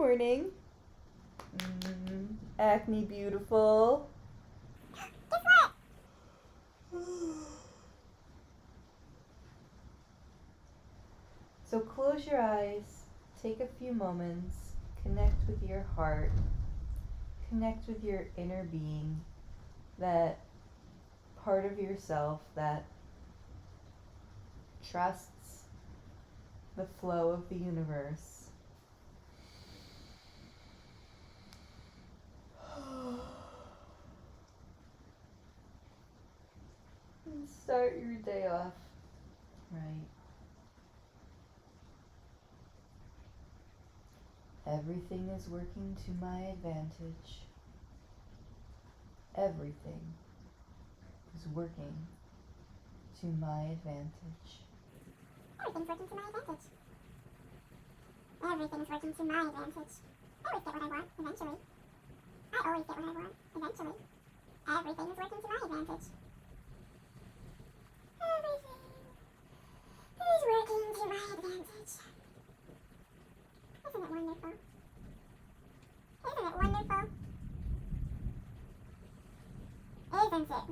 morning. Acne beautiful. Guess what? So close your eyes, take a few moments, connect with your heart, connect with your inner being, that part of yourself that trusts the flow of the universe. And start your day off right. Everything is working to my advantage. Everything is working to my advantage. Everything's working to my advantage. Everything's working to my advantage. I always get what I want, eventually. I always get what I want, eventually. Everything is working to my advantage. Everything is working to my advantage. Isn't it wonderful? Isn't it wonderful? Isn't it wonderful?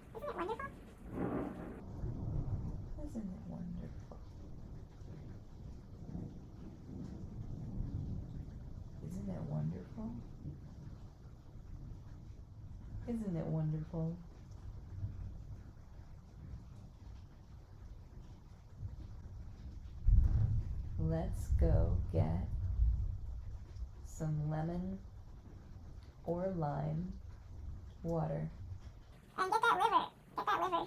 Isn't it wonderful? Isn't it wonderful? Isn't it wonderful? Isn't it wonderful? Let's go get some lemon or lime water. And get that liver. Get that liver.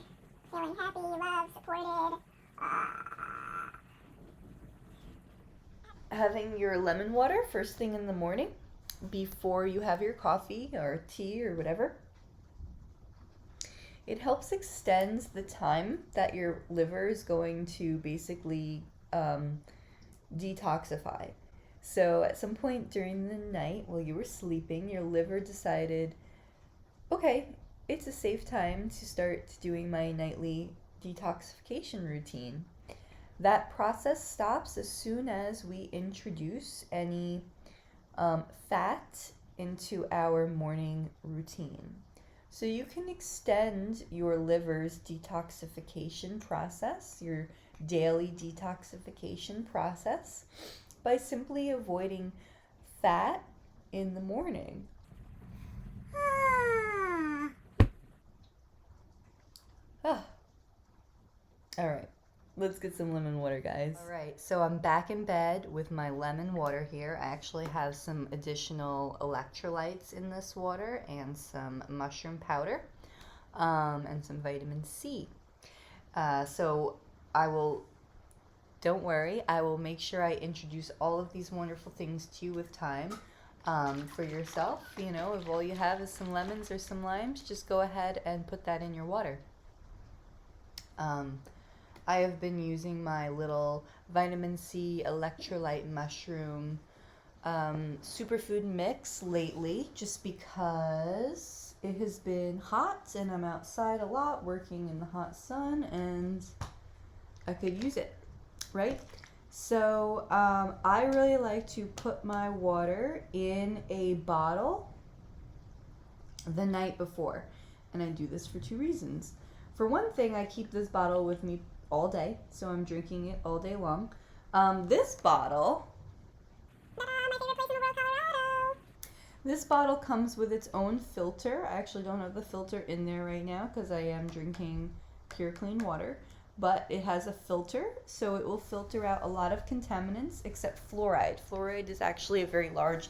Feeling happy, loved, supported. Having your lemon water first thing in the morning before you have your coffee or tea or whatever. It helps extend the time that your liver is going to basically detoxify. So at some point during the night while you were sleeping, your liver decided, okay, it's a safe time to start doing my nightly detoxification routine. That process stops as soon as we introduce any fat into our morning routine. So you can extend your liver's detoxification process, your daily detoxification process, by simply avoiding fat in the morning. All right, let's get some lemon water, guys. All right, so I'm back in bed with my lemon water here. I actually have some additional electrolytes in this water and some mushroom powder and some vitamin C. So don't worry, I will make sure I introduce all of these wonderful things to you with time. For yourself, you know, if all you have is some lemons or some limes, just go ahead and put that in your water. I have been using my little vitamin C electrolyte mushroom superfood mix lately just because it has been hot and I'm outside a lot working in the hot sun and I could use it, right? So I really like to put my water in a bottle the night before, and I do this for two reasons. For one thing, I keep this bottle with me all day, so I'm drinking it all day long. This bottle, My favorite place in the world, Colorado. this bottle comes with its own filter. I actually don't have the filter in there right now because I am drinking pure clean water. But it has a filter, so it will filter out a lot of contaminants except fluoride. Fluoride is actually a very large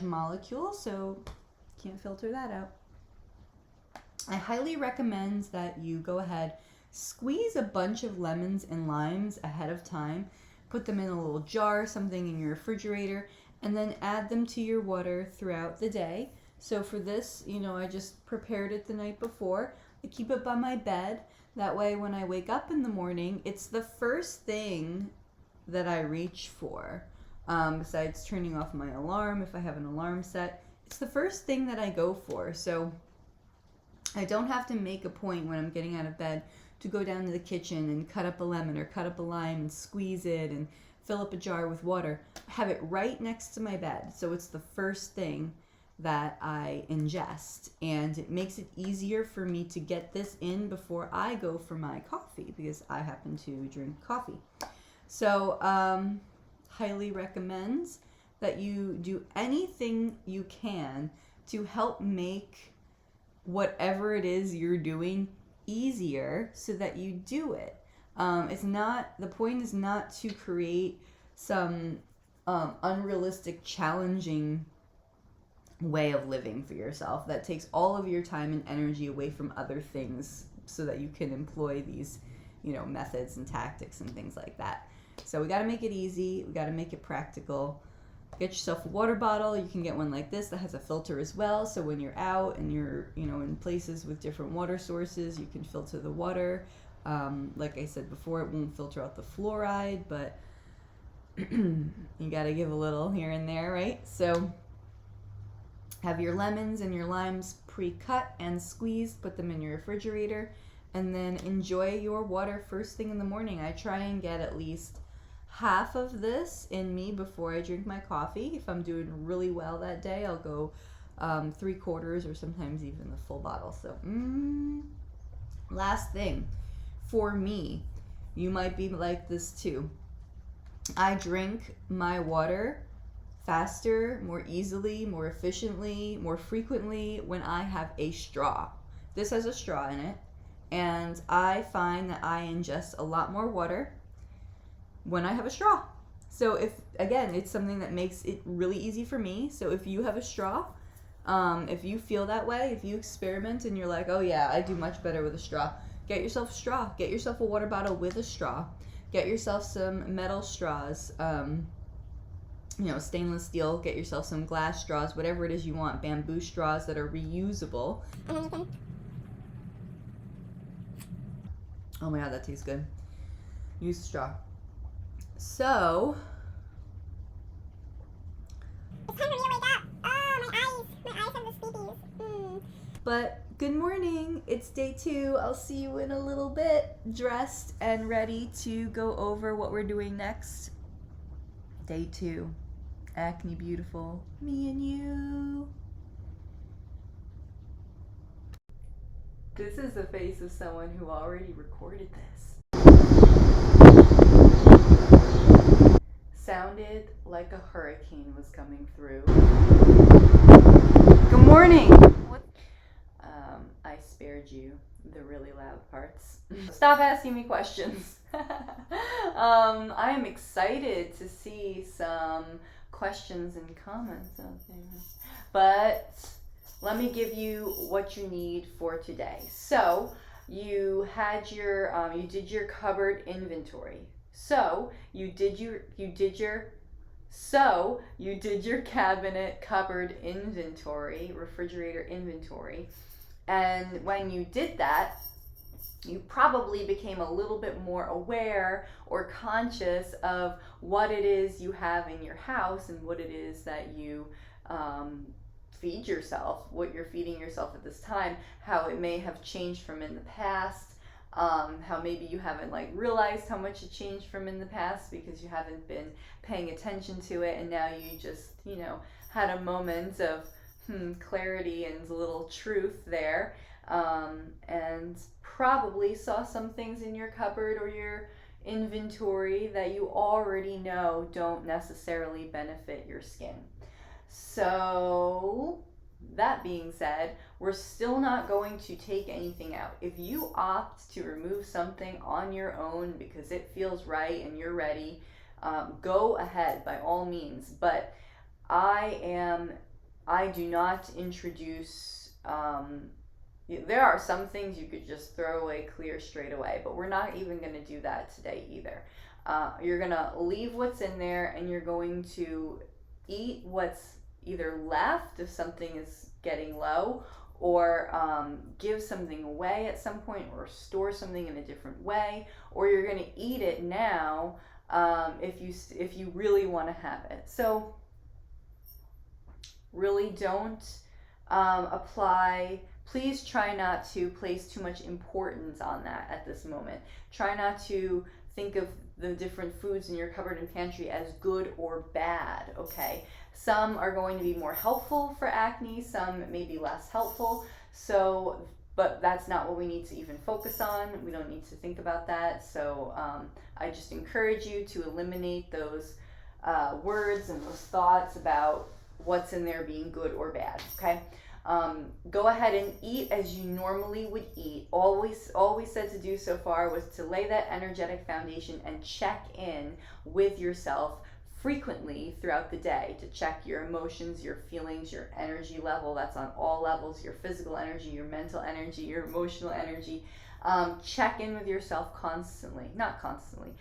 molecule, so can't filter that out. I highly recommend that you go ahead, squeeze a bunch of lemons and limes ahead of time, put them in a little jar, something in your refrigerator, and then add them to your water throughout the day. So for this, you know, I just prepared it the night before. I keep it by my bed. That way when I wake up in the morning, it's the first thing that I reach for. Besides turning off my alarm, if I have an alarm set, it's the first thing that I go for. So I don't have to make a point when I'm getting out of bed to go down to the kitchen and cut up a lemon or cut up a lime and squeeze it and fill up a jar with water. I have it right next to my bed, so it's the first thing that I ingest, and it makes it easier for me to get this in before I go for my coffee, because I happen to drink coffee. So highly recommend that you do anything you can to help make whatever it is you're doing easier so that you do it. The point is not to create some unrealistic, challenging way of living for yourself that takes all of your time and energy away from other things so that you can employ these, methods and tactics and things like that. So we got to make it easy. We got to make it practical. Get yourself a water bottle. You can get one like this that has a filter as well. So when you're out and you're, in places with different water sources, you can filter the water. Like I said before, it won't filter out the fluoride, but you got to give a little here and there, right? So have your lemons and your limes pre-cut and squeezed, put them in your refrigerator, and then enjoy your water first thing in the morning. I try and get at least half of this in me before I drink my coffee. If I'm doing really well that day, I'll go 3/4 or sometimes even the full bottle. So, last thing, for me, you might be like this too. I drink my water faster, more easily, more efficiently, more frequently when I have a straw. This has a straw in it, and I find that I ingest a lot more water when I have a straw. So it's something that makes it really easy for me. So if you have a straw, if you feel that way, if you experiment and you're like, oh yeah, I do much better with a straw, get yourself a straw. Get yourself a water bottle with a straw. Get yourself some metal straws, stainless steel. Get yourself some glass straws, whatever it is you want. Bamboo straws that are reusable. And then you can. Oh my god, that tastes good. Use the straw. So, It's time for me to wake up. Oh, my eyes have the sleepies. but good morning. It's day 2. I'll see you in a little bit, dressed and ready to go over what we're doing next. Day 2. Acne Beautiful. Me and you. This is the face of someone who already recorded this. Sounded like a hurricane was coming through. Good morning. What? I spared you the really loud parts. Stop asking me questions. I am excited to see some questions and comments out there. But let me give you what you need for today. So you had your you did your cupboard inventory. So you did your cabinet, cupboard inventory, refrigerator inventory. And when you did that, you probably became a little bit more aware or conscious of what it is you have in your house and what it is that you feed yourself, what you're feeding yourself at this time, how it may have changed from in the past. How maybe you haven't realized how much it changed from in the past because you haven't been paying attention to it, and now you just had a moment of clarity and a little truth there, and probably saw some things in your cupboard or your inventory that you already know don't necessarily benefit your skin. So that being said, we're still not going to take anything out. If you opt to remove something on your own because it feels right and you're ready, go ahead by all means. But I do not introduce, there are some things you could just throw away, clear straight away, but we're not even going to do that today either. You're going to leave what's in there, and you're going to eat what's either left if something is getting low, or give something away at some point, or store something in a different way, or you're going to eat it now if you really want to have it. So really don't apply. Please try not to place too much importance on that at this moment. Try not to think of the different foods in your cupboard and pantry as good or bad, okay? Some are going to be more helpful for acne, some may be less helpful. So, but that's not what we need to even focus on. We don't need to think about that. So I just encourage you to eliminate those words and those thoughts about what's in there being good or bad, okay? Go ahead and eat as you normally would eat. All we said to do so far was to lay that energetic foundation and check in with yourself frequently throughout the day to check your emotions, your feelings, your energy level. That's on all levels, your physical energy, your mental energy, your emotional energy. Check in with yourself constantly, not constantly,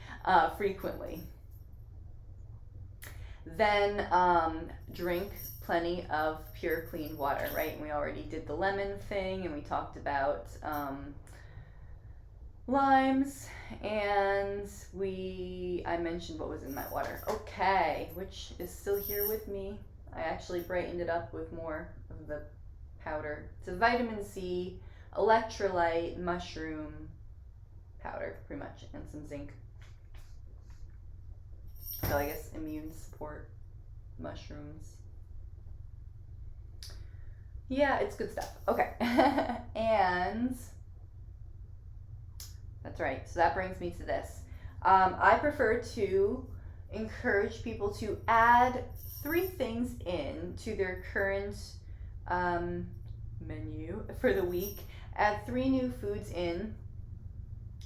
frequently. Then drink plenty of pure, clean water, right? And we already did the lemon thing, and we talked about limes, and I mentioned what was in my water. Okay, which is still here with me. I actually brightened it up with more of the powder. It's a vitamin C, electrolyte, mushroom powder, pretty much, and some zinc. So I guess immune support, mushrooms. Yeah, it's good stuff. Okay. And that's right. So that brings me to this. I prefer to encourage people to add 3 things in to their current menu for the week. Add 3 new foods in.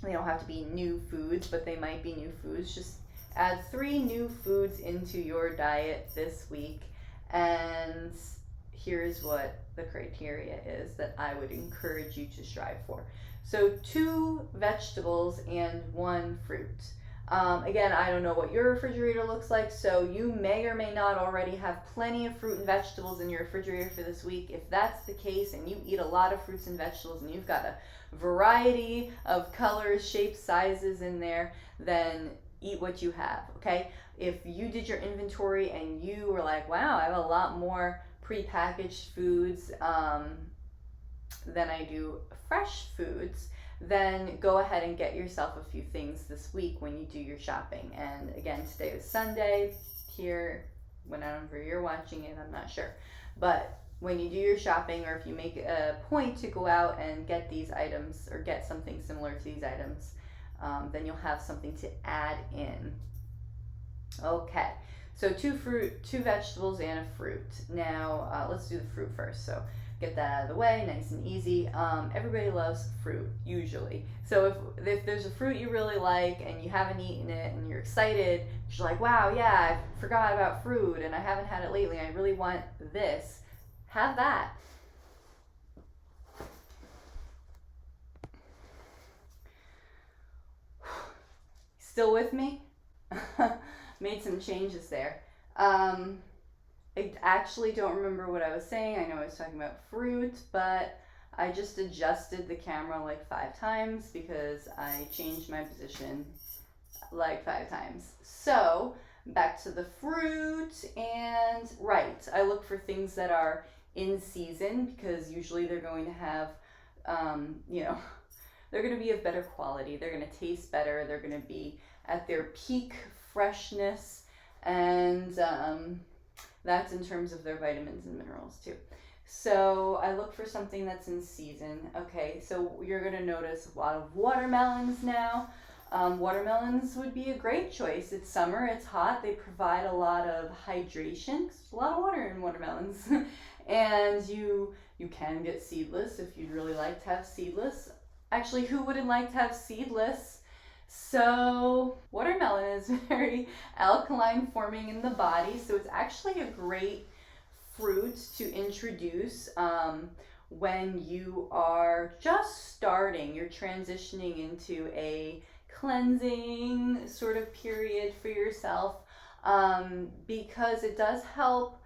They don't have to be new foods, but they might be new foods. Just add 3 new foods into your diet this week, and here's what the criteria is that I would encourage you to strive for. So 2 vegetables and 1 fruit. Again, I don't know what your refrigerator looks like, so you may or may not already have plenty of fruit and vegetables in your refrigerator for this week. If that's the case and you eat a lot of fruits and vegetables and you've got a variety of colors, shapes, sizes in there, then eat what you have, okay? If you did your inventory and you were like, wow, I have a lot more prepackaged foods than I do fresh foods, then go ahead and get yourself a few things this week when you do your shopping. And again, today is Sunday here, whenever you're watching it, I'm not sure. But when you do your shopping, or if you make a point to go out and get these items or get something similar to these items, then you'll have something to add in. Okay, so 2 vegetables and a fruit. Now let's do the fruit first. So get that out of the way, nice and easy. Everybody loves fruit usually. So if there's a fruit you really like and you haven't eaten it and you're excited, you're like, wow, yeah, I forgot about fruit and I haven't had it lately. I really want this. Have that. Still with me? Made some changes there. I actually don't remember what I was saying. I know I was talking about fruit, but I just adjusted the camera like 5 times because I changed my position like 5 times. So back to the fruit, and right, I look for things that are in season because usually they're going to have, they're going to be of better quality. They're going to taste better. They're going to be at their peak freshness, and that's in terms of their vitamins and minerals too. So I look for something that's in season. Okay, so you're going to notice a lot of watermelons now. Watermelons would be a great choice. It's summer, it's hot, they provide a lot of hydration. There's a lot of water in watermelons. And you can get seedless if you'd really like to have seedless. Actually, who wouldn't like to have seedless? So watermelon is very alkaline forming in the body, so it's actually a great fruit to introduce when you are just starting, you're transitioning into a cleansing sort of period for yourself, because it does help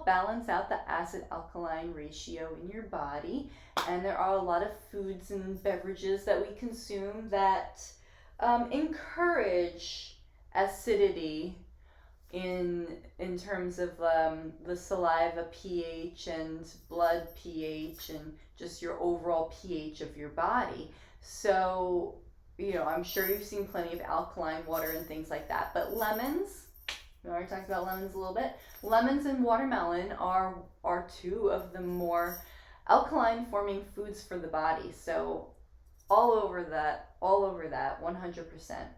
balance out the acid alkaline ratio in your body. And there are a lot of foods and beverages that we consume that encourage acidity in terms of the saliva pH and blood pH and just your overall pH of your body. So, I'm sure you've seen plenty of alkaline water and things like that, but lemons, we already talked about lemons a little bit. Lemons and watermelon are two of the more alkaline forming foods for the body. So all over that, 100%.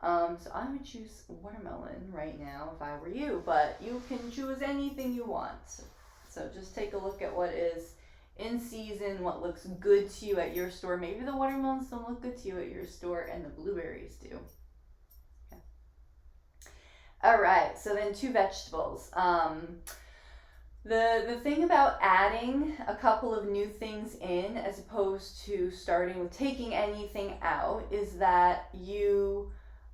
So I would choose watermelon right now if I were you, but you can choose anything you want. So just take a look at what is in season, what looks good to you at your store. Maybe the watermelons don't look good to you at your store and the blueberries do. Okay. All right, so then 2 vegetables. The thing about adding a couple of new things in as opposed to starting with taking anything out is that you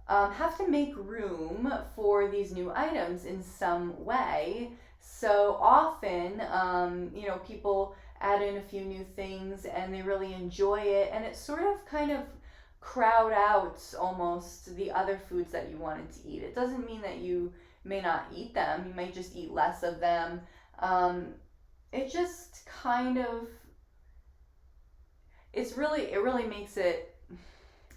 have to make room for these new items in some way. So often, people add in a few new things and they really enjoy it, and it sort of kind of crowd out almost the other foods that you wanted to eat. It doesn't mean that you may not eat them, you may just eat less of them. It just kind of, it really makes it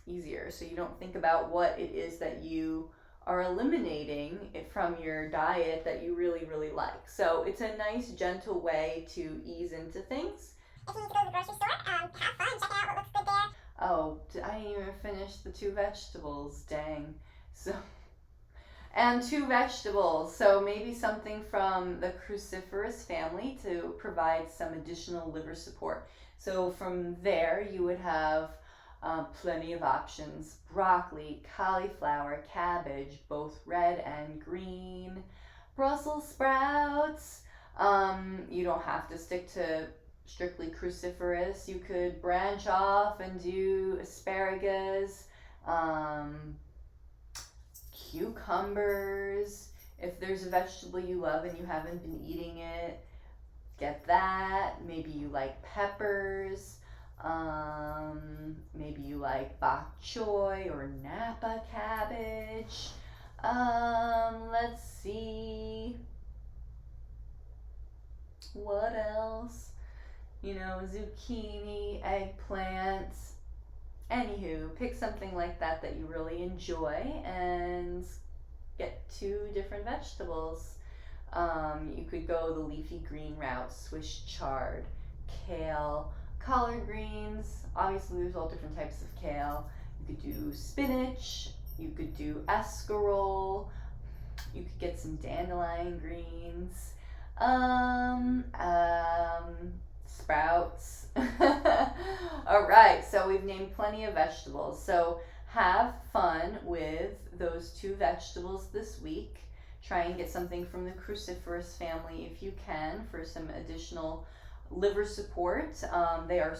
easier, so you don't think about what it is that you are eliminating from your diet that you really like. So it's a nice gentle way to ease into things. If you need to go to the grocery store, have fun, check out what looks good there. Oh, I didn't even finish the 2 vegetables, dang. And 2 vegetables, so maybe something from the cruciferous family to provide some additional liver support. So from there you would have plenty of options: broccoli, cauliflower, cabbage, both red and green, Brussels sprouts. You don't have to stick to strictly cruciferous. You could branch off and do asparagus, cucumbers. If there's a vegetable you love and you haven't been eating it, get that. Maybe you like peppers. Maybe you like bok choy or Napa cabbage. Let's see. What else? Zucchini, eggplants. Anywho, pick something like that that you really enjoy and get 2 different vegetables. You could go the leafy green route: Swiss chard, kale, collard greens. Obviously there's all different types of kale. You could do spinach, you could do escarole, you could get some dandelion greens, sprouts. All right, so we've named plenty of vegetables. So have fun with those 2 vegetables this week. Try and get something from the cruciferous family if you can for some additional liver support. They are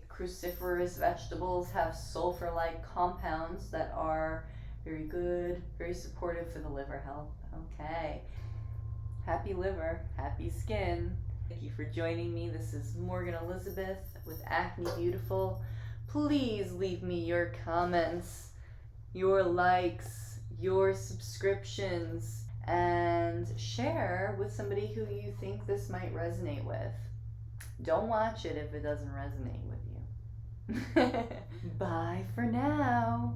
cruciferous vegetables have sulfur-like compounds that are very good, very supportive for the liver health. Okay. Happy liver, happy skin. Thank you for joining me. This is Morgan Elizabeth with Acne Beautiful. Please leave me your comments, your likes, your subscriptions, and share with somebody who you think this might resonate with. Don't watch it if it doesn't resonate with you. Bye for now.